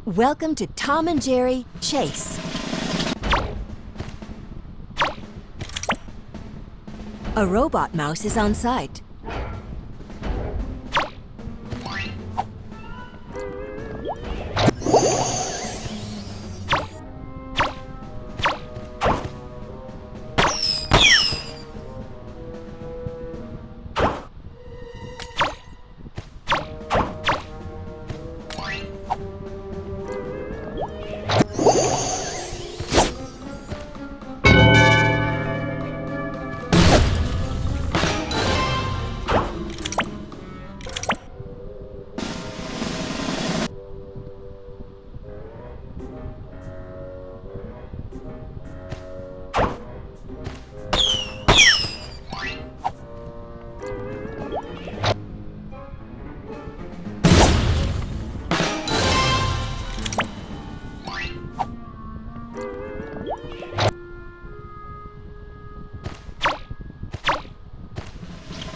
Welcome to Tom and Jerry Chase. A robot mouse is on site.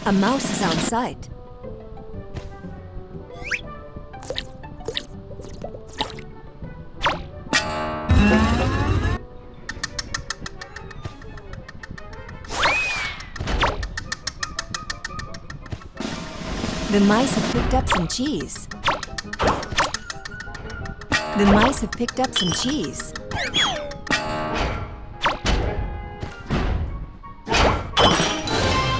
A mouse is on site. The mice have picked up some cheese. The mice have picked up some cheese.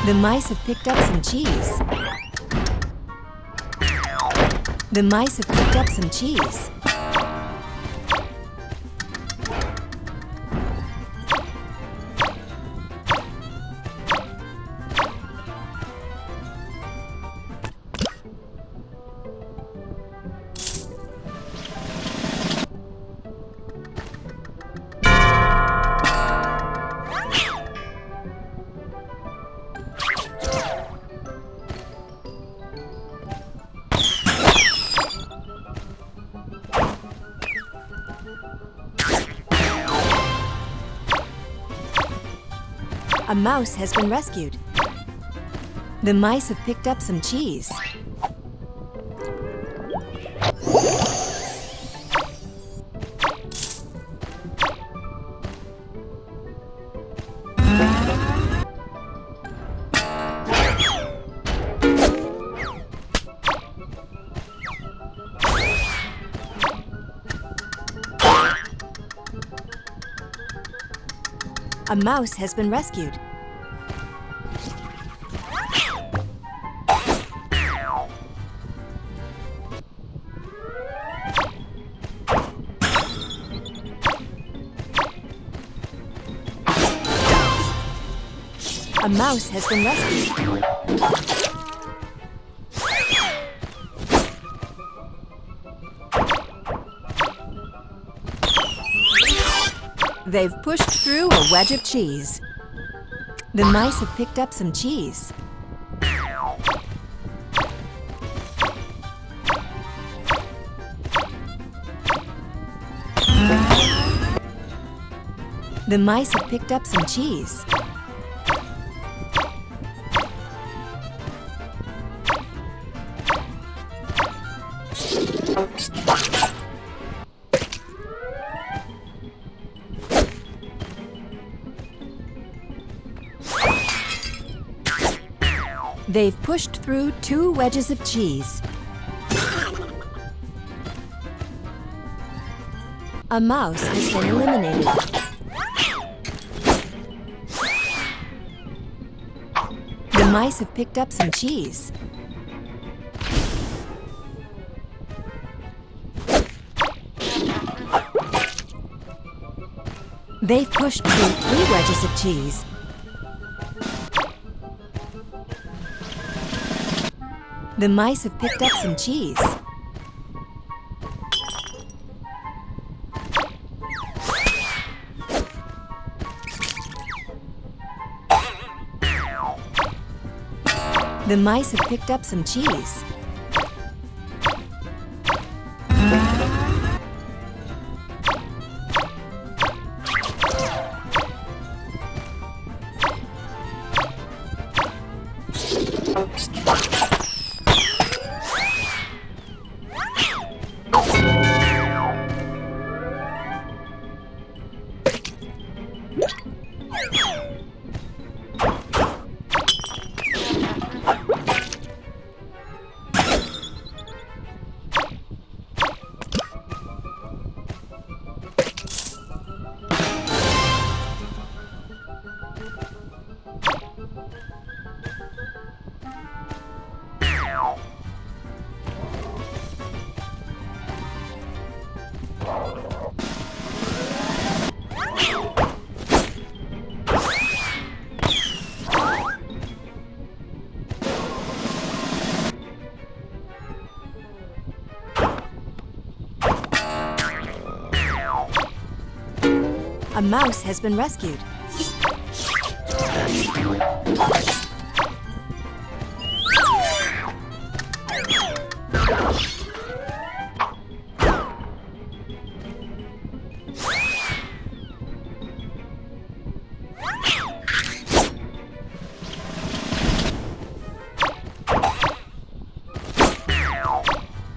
The mice have picked up some cheese. The mice have picked up some cheese. A mouse has been rescued. The mice have picked up some cheese. A mouse has been rescued. A mouse has been rescued. They've pushed through a wedge of cheese. The mice have picked up some cheese. The mice have picked up some cheese. They've pushed through 2 wedges of cheese. A mouse has been eliminated. The mice have picked up some cheese. They've pushed through 3 wedges of cheese. The mice have picked up some cheese. The mice have picked up some cheese. A mouse has been rescued.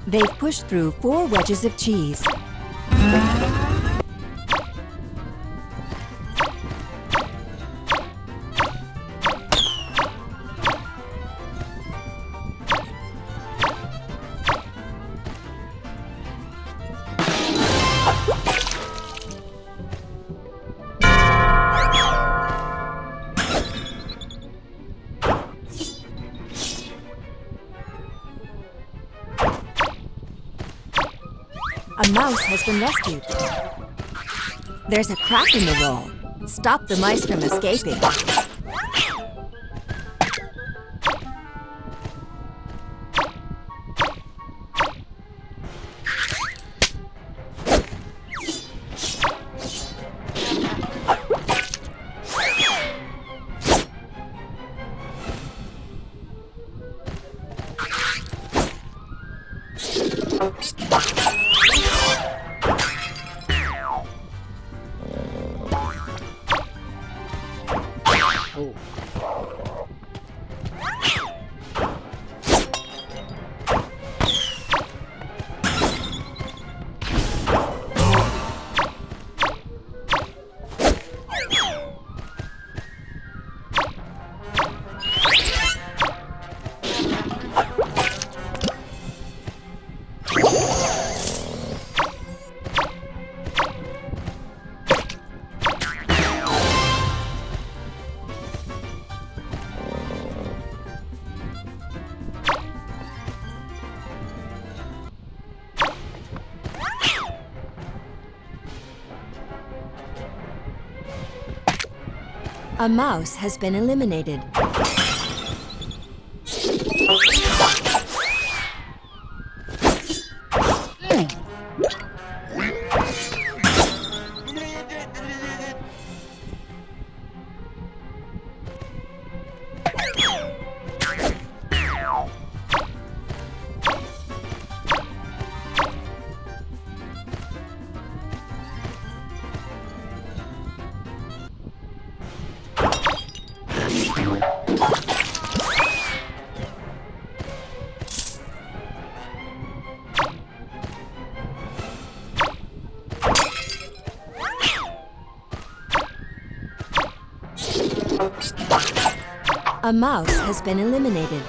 They've pushed through 4 wedges of cheese. A mouse has been rescued. There's a crack in the roll. Stop the mice from escaping. A mouse has been eliminated. A mouse has been eliminated.